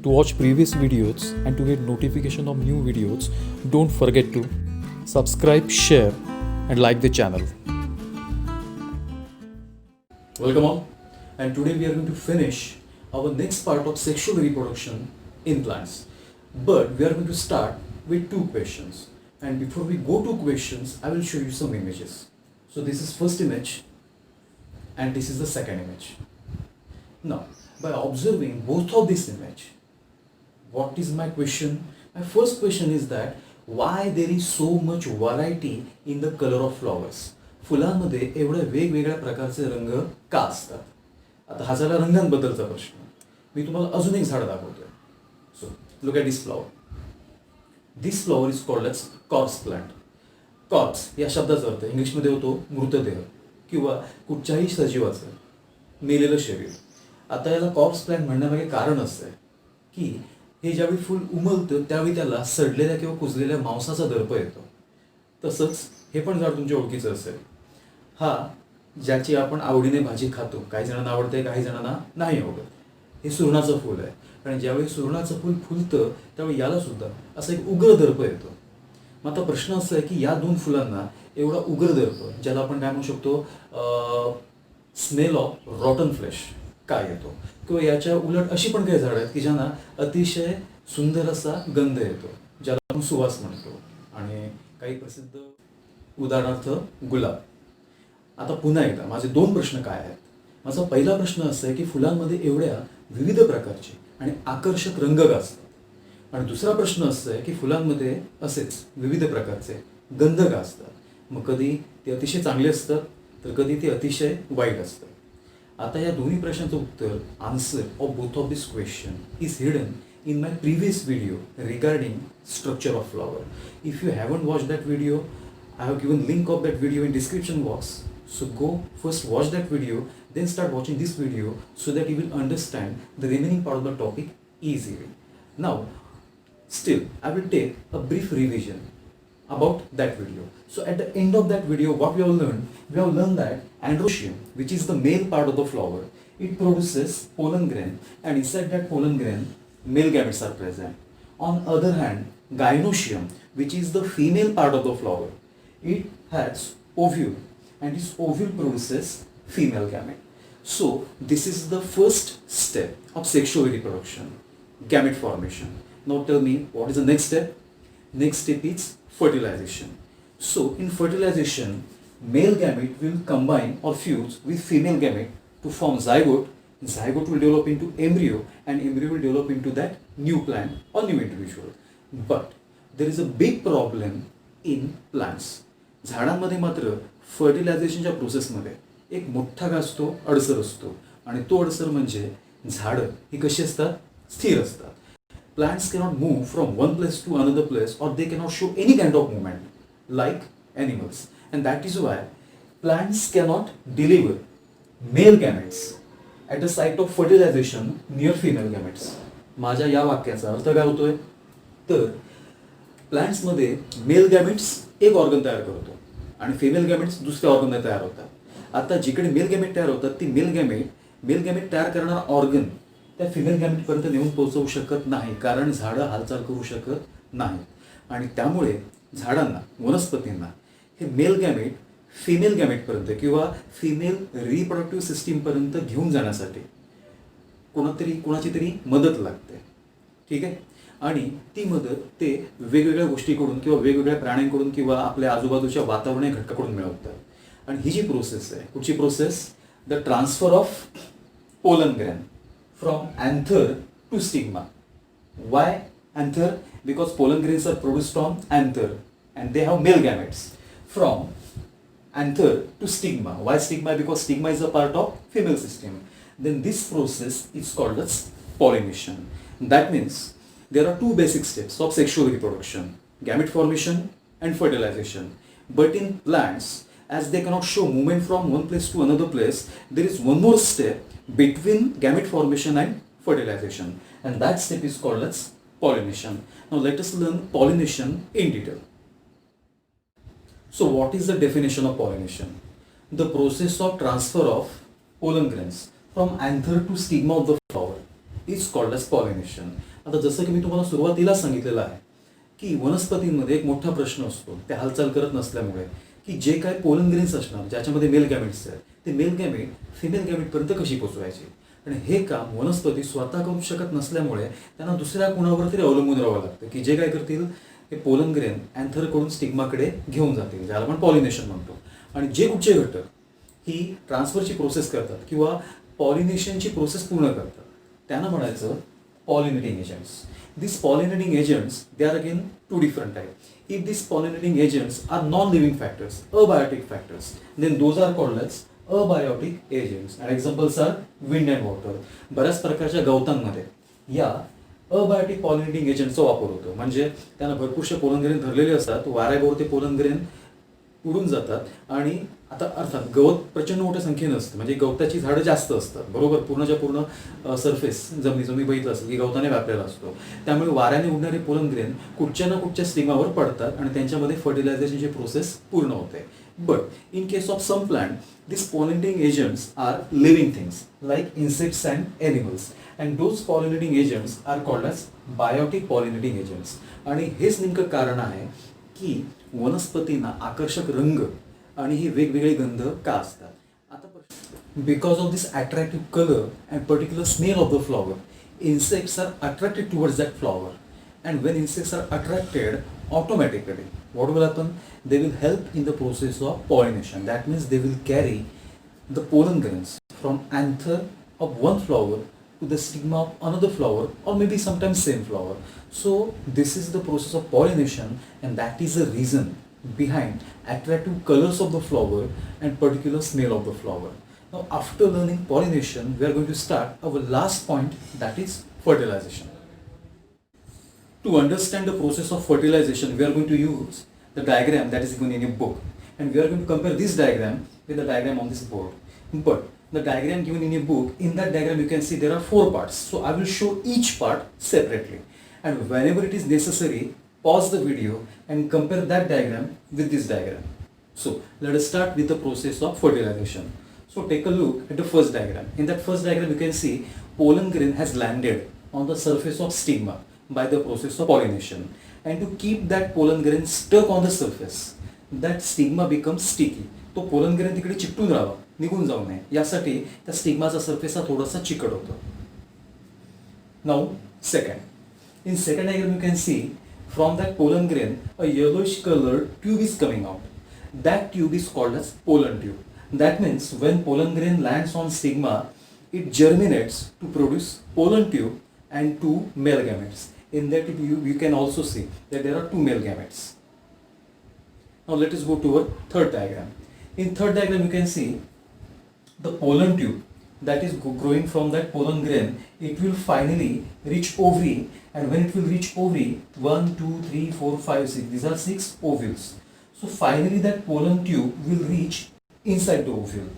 To watch previous videos and to get notification of new videos, don't forget to subscribe, share and like the channel. Welcome all, and today we are going to finish our next part of sexual reproduction in plants. But we are going to start with two questions. And before we go to questions, I will show you some images. So this is first image and this is the second image. Now, by observing both of this image, what is my question? My first question is that why there is so much variety in the color of flowers? फुलांमध्ये एवढ्या वेगवेगळ्या प्रकारचे रंग का असतात? आता हा झाला रंगांबद्दलचा प्रश्न. मी तुम्हाला अजून एक झाड दाखवतोय. So look at this flower. This flower is called as corpse plant. Corpse या शब्दाचा अर्थ इंग्लिशमध्ये होतो मृतदेह किंवा कुठच्याही सजीवाचं मेलेलं शरीर. आता याला कॉर्प्स प्लांट म्हणण्यामागे कारण असं आहे की हे ज्यावेळी फुल उमलतं त्यावेळी त्याला सडलेल्या किंवा कुजलेल्या मांसाचा दर्प येतो. तसंच हे पण झाड तुमच्या ओळखीचं असेल. हा ज्याची आपण आवडीने भाजी खातो. काही जणांना आवडते, काही जणांना नाही आवडत. हे सुरणाचं फूल आहे. आणि ज्यावेळी सुरणाचं फूल फुलतं त्यावेळी याला सुद्धा असं एक उग्र दर्प येतो. मग आता प्रश्न असा आहे की या दोन फुलांना एवढा उग्र दर्प, ज्याला आपण काय म्हणू शकतो, स्मेल ऑफ रॉटन फ्लेश काय येतो, किंवा याच्या उलट अशी पण काही झाडं आहेत की ज्यांना अतिशय सुंदर असा गंध येतो, ज्याला आपण सुवास म्हणतो. आणि काही प्रसिद्ध उदाहरणार्थ गुलाब. आता पुन्हा एकदा माझे दोन प्रश्न काय आहेत. माझा पहिला प्रश्न असा आहे की फुलांमध्ये एवढ्या विविध प्रकारचे आणि आकर्षक रंग का असतात. आणि दुसरा प्रश्न असा आहे की फुलांमध्ये असेच विविध प्रकारचे गंध का असतात. मग कधी ते अतिशय चांगले असतात तर कधी ते अतिशय वाईट असतात. आता या दोन्ही प्रश्नाचं उत्तर, answer of both of this question is hidden in my previous video regarding structure of flower. If you haven't watched that video, I have given link of that video in description box. So go first watch that video, then start watching this video so that you will understand the remaining part of the topic easily. Now, still I will take a brief revision about that video. So at the end of that video, what we have learned that androecium, which is the male part of the flower, it produces pollen grain, and inside that pollen grain male gametes are present. On other hand, gynoecium, which is the female part of the flower, it has ovule, and this ovule produces female gamete. So this is the first step of sexual reproduction, gamete formation. Now tell me, what is the next step? Next step is fertilization. So in fertilization, male gamete will combine or fuse with female gamete to form zygote. Zygote will develop into embryo, and embryo will develop into that new plant or new individual. But there is a big problem in plants. झाडांमध्ये मात्र फर्टिलायझेशनच्या प्रोसेसमध्ये एक मोठा काय असतो, अडसर असतो. आणि तो अडसर म्हणजे झाडं ही कशी असतात, स्थिर असतात. Plants cannot move from one place to another place, or they cannot show any kind of movement like animals. And that is why plants cannot deliver male gametes at the site of fertilization near female gametes. माझ्या या वाक्याचा अर्थ काय होतोय तर प्लांट्समध्ये male gametes एक organ तयार करतो आणि फिमेल गॅमेट्स दुसऱ्या ऑर्गनने तयार होतात. आता जिकडे मेल गॅमेट तयार होतात ती मेल गॅमेट तयार करणारा ऑर्गन त्या फिमेल गॅमेटपर्यंत नेऊन पोहोचवू शकत नाही, कारण झाडं हालचाल करू शकत नाहीत. आणि त्यामुळे झाडांना, वनस्पतींना हे मेल गॅमेट फिमेल गॅमेटपर्यंत किंवा फिमेल रिप्रोडक्टिव्ह सिस्टीमपर्यंत घेऊन जाण्यासाठी कोणाची तरी मदत लागते. ठीक आहे. आणि ती मदत ते वेगवेगळ्या गोष्टीकडून किंवा वेगवेगळ्या प्राण्यांकडून किंवा आपल्या आजूबाजूच्या वातावरणीय घटकाकडून मिळवतात. आणि ही जी प्रोसेस आहे, कुठची process, the transfer of pollen grain from anther to stigma. Why anther? Because pollen grains are produced from anther and they have male gametes. From anther to stigma. Why stigma? Because stigma is a part of female system. Then this process is called as pollination. That means there are two basic steps of sexual reproduction: gamete formation and fertilization. But in plants, as they cannot show movement from one place to another place, there is one more step between gamete formation and fertilization, and that step is called as pollination. Now let us learn pollination in detail. So what is the definition of pollination? The process of transfer of pollen grains from anther to stigma of the flower is called as pollination. आता जसं की मी तुम्हाला सुरुवातीला सांगितलेलं आहे की वनस्पतींमध्ये एक मोठा प्रश्न असतो त्या हालचाल करत नसल्यामुळे की जे काय पोलन ग्रेन्स असणार ज्याच्यामध्ये मेल गॅमेट्स आहेत ते मेल गॅमेट फिमेल गॅमेटपर्यंत कशी पोचवायची. आणि हे काम वनस्पती स्वतः करू शकत नसल्यामुळे त्यांना दुसऱ्या कुणावर तरी अवलंबून राहावं लागतं की जे काय करतील हे पोलन ग्रेन अँथरकडून स्टिग्माकडे घेऊन जातील, ज्याला आपण पॉलिनेशन म्हणतो. आणि जे कुठचे घटक ही ट्रान्सफरची प्रोसेस करतात किंवा पॉलिनेशनची प्रोसेस पूर्ण करतात त्यांना म्हणायचं pollinating agents. These pollinating agents, they are again two different types. If these pollinating agents are non-living factors, abiotic factors, then those are called as abiotic agents. And examples are wind and water. बऱ्याच प्रकारच्या गवतांमध्ये या abiotic pollinating एजंटचा वापर होतो. म्हणजे त्यांना भरपूरशे pollen grain धरलेले असतात, वाऱ्यावर ते पोलन ग्रेन उडून जातात. आणि आता अर्थात गवत प्रचंड मोठ्या संख्येनं असतं, म्हणजे गवताची झाडं जास्त असतात बरोबर, पूर्णच्या पूर्ण सरफेस जमिनीचं मी बघितलं असेल की गवताने व्यापलेला असतो. त्यामुळे वाऱ्याने उडणारे पोलन ग्रेन कुठच्या ना कुठच्या स्टिग्मावर पडतात आणि त्यांच्यामध्ये फर्टिलायझेशनची प्रोसेस पूर्ण होते. But in case of some plant these pollinating agents are living things like insects and animals, and those pollinating agents are called as biotic pollinating agents. आणि हेच नेमकं कारण आहे की वनस्पतींना आकर्षक रंग आणि ही वेगवेगळे गंध का असतात. आता because of this attractive colour and particular smell of the flower, insects are attracted towards that flower, and when insects are attracted, automatically what will happen, they will help in the process of pollination. That means they will carry the pollen grains from anther of one flower to the stigma of another flower, or maybe sometimes same flower. So this is the process of pollination, and that is the reason behind attractive colors of the flower and particular smell of the flower. Now after learning pollination, we are going to start our last point, that is fertilization. To understand the process of fertilization, we are going to use the diagram that is given in your book, and we are going to compare this diagram with the diagram on this board. But the diagram given in your book, in that diagram you can see there are 4 parts. So I will show each part separately, and whenever it is necessary, pause the video and compare that diagram with this diagram. So let us start with the process of fertilization. So take a look at the first diagram. In that first diagram you can see pollen grain has landed on the surface of stigma by the process of pollination, and to keep that pollen grain stuck on the surface, that stigma becomes sticky. तो pollen grain तिकडे चिकटून राहावा, निघून जाऊ नये यासाठी त्या स्टिग्माचा surface हा थोडासा चिकट होतो. Now second, in second diagram you can see from that pollen grain a yellowish colour tube is coming out. That tube is called as pollen tube. That means when pollen grain lands on stigma, it germinates to produce pollen tube and 2 male gametes. In that you can also see that there are 2 male gametes. Now let us go to our third diagram. In third diagram you can see the pollen tube that is growing from that pollen grain. It will finally reach ovary, and when it will reach ovary, 1, 2, 3, 4, 5, 6, these are 6 ovules. So finally that pollen tube will reach inside the ovule.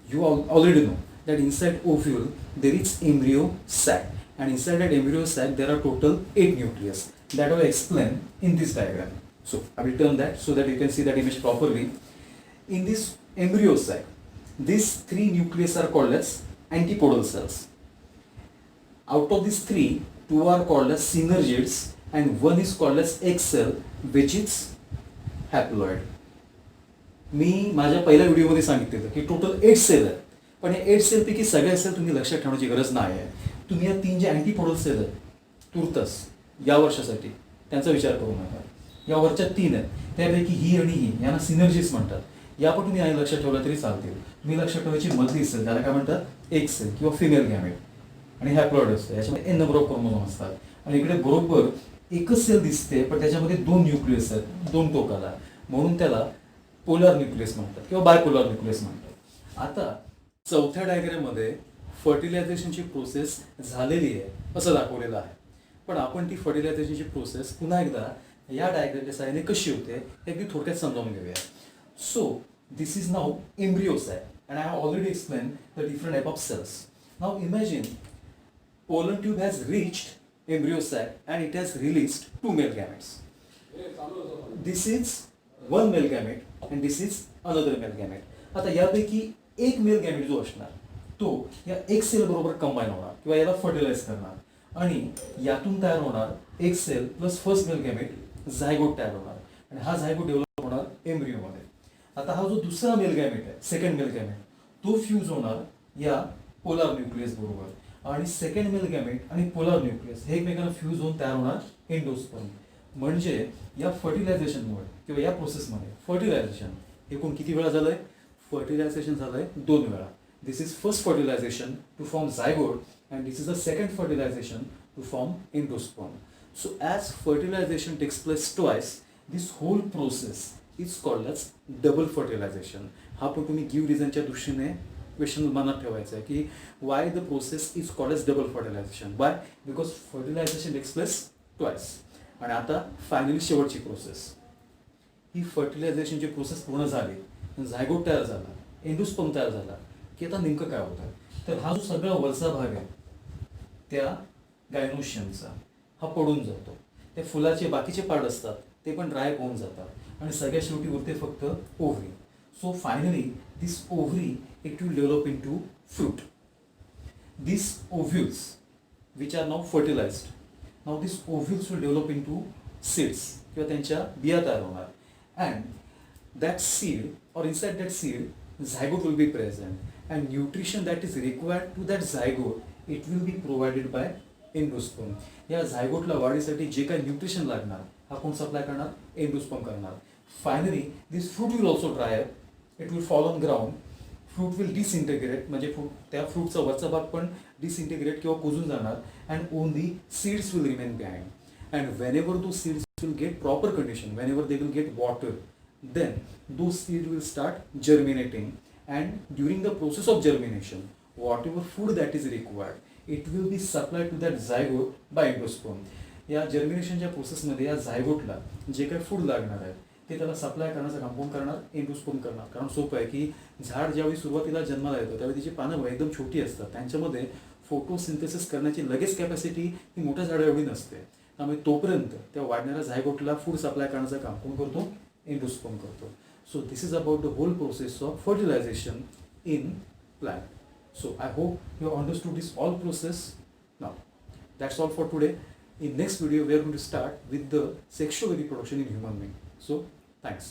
You already know that inside ovule there is embryo sac, and inside that embryo sac there are total 8 nucleus that I will explain in this diagram. So I will turn that so that you can see that image properly. In this embryo sac, these 3 nucleus are called as antipodal cells. Out of these 3, 2 are called as synergids and 1 is called as egg cell, which is haploid. मी माझ्या पहिल्या व्हिडिओमध्ये सांगितलेलं की total 8 sale आहेत, पण या 8 सेलपैकी सगळ्या सेल तुम्ही लक्षात ठेवण्याची गरज नाही आहे. तुम्ही या 3 जे अँटीपोडल सेल आहेत तुर्तस या वर्षासाठी त्यांचा विचार करू नका. या वरच्या 3 आहेत त्यापैकी ही आणि ही यांना सिनर्जीस म्हणतात. या पण तुम्ही आणि लक्षात ठेवला तरी चालतील. तुम्ही लक्षात ठेवायची मधली सेल त्याला काय म्हणतात, एक सेल किंवा फिमेल गॅमेट, आणि हॅप्लॉइड असतं. याच्यामध्ये n नंबर ऑफ क्रोमोझोम असतात, आणि इकडे बरोबर एकच सेल दिसते पण त्याच्यामध्ये 2 न्यूक्लियस आहेत 2 टोकाला, म्हणून त्याला पोलर न्यूक्लियस म्हणतात किंवा बायपोलर न्यूक्लियस म्हणतात. आता चौथ्या डायग्राममध्ये फर्टिलायझेशनची प्रोसेस झालेली आहे असं दाखवलेलं आहे, पण आपण ती फर्टिलायझेशनची प्रोसेस पुन्हा एकदा या डायग्रामच्या सहाय्याने कशी होते हे अगदी थोडक्यात समजावून घेऊया. So this is now embryo sac, and I have already explained the different type of cells. Now imagine pollen tube has reached embryo sac and it has released 2 male gametes. This is one male gamete and this is another male gamete. आता यापैकी एक mail gamete जो असणार तो या एक sale बरोबर combine होणार किंवा याला फर्टिलाइज करणार, आणि यातून तयार होणार एक cell plus first male gamete zygote तयार होणार आणि हा झायगोट डेव्हलप होणार एम्ब्रिओमध्ये. आता हा जो दुसरा मेल गॅमेट आहे, सेकंड मेल गॅमेट, तो फ्यूज होणार या पोलार न्यूक्लियस बरोबर आणि सेकंड मेल गॅमेट आणि पोलार न्यूक्लियस हे एकमेकांना फ्यूज होऊन तयार होणार एंडोस्पर्म. म्हणजे या फर्टिलायझेशनमुळे किंवा या प्रोसेसमध्ये फर्टिलायझेशन एकूण किती वेळा झालंय? फर्टिलायझेशन झालंय 2 वेळा. This is first fertilisation to form zygote and this is the second fertilization to form endosperm. So as fertilization takes place twice, this whole process is called as double fertilization. हा पण तुम्ही give रिझनच्या दृष्टीने question मनात ठेवायचा आहे की why the process is called as double fertilization. Why? Because fertilization takes place twice. आणि आता फायनली शेवटची प्रोसेस, ही फर्टिलायझेशनची प्रोसेस पूर्ण झाली, झायगोट तयार झाला, एंडोस्पर्म तयार झाला की आता नेमकं काय होतं? तर हा जो सगळा वरचा भाग आहे त्या गायनोशियमचा हा पडून जातो. त्या फुलाचे बाकीचे पार्ट असतात ते पण ड्राय होऊन जातात आणि सगळ्या शेवटी उरते फक्त ovary. So finally this ovary it will develop into fruit. This ovules which are now fertilised, now this ovules will develop into seeds किंवा त्यांच्या बिया तयार होणार. And that seed or inside that seed, zygote will be present and nutrition that is required to that zygote it will be provided by endosperm. या झायगोटला वाढीसाठी जे काही nutrition लागणार हा कोण सप्लाय करणार? एंडोस्पर्म करणार. Finally this fruit will also dry up, it will fall on ground, fruit will disintegrate म्हणजे त्या फ्रूटचा वरचा भाग पण डिसइंटिग्रेट किंवा कुजून जाणार and only seeds will remain behind. And whenever those seeds will get proper condition, whenever they will get water, then those seeds will start germinating and during the process of germination whatever food that is required it will be supplied to that zygote by endosperm. या जर्मिनेशनच्या प्रोसेसमध्ये या झायगोटला जे काही food लागणार आहे ते त्याला supply करण्याचं काम कोण करणार? एंडोस्पर्म करणार. कारण सोपं आहे की झाड ज्यावेळी सुरुवातीला जन्माला येतं त्यावेळी तिची पानं एकदम छोटी असतात, त्यांच्यामध्ये फोटोसिंथेसिस करण्याची लगेच कॅपॅसिटी ही मोठ्या झाडा एवढी नसते. त्यामुळे तोपर्यंत त्या वाढणाऱ्या झायगोटला फूड सप्लाय करण्याचं काम कोण करतो? एंडोस्पर्म करतो. So this is about the whole process of fertilization in plant. So I hope you understood this all process. Now that's all for today. In next video we are going to start with the sexual reproduction in human being. So thanks.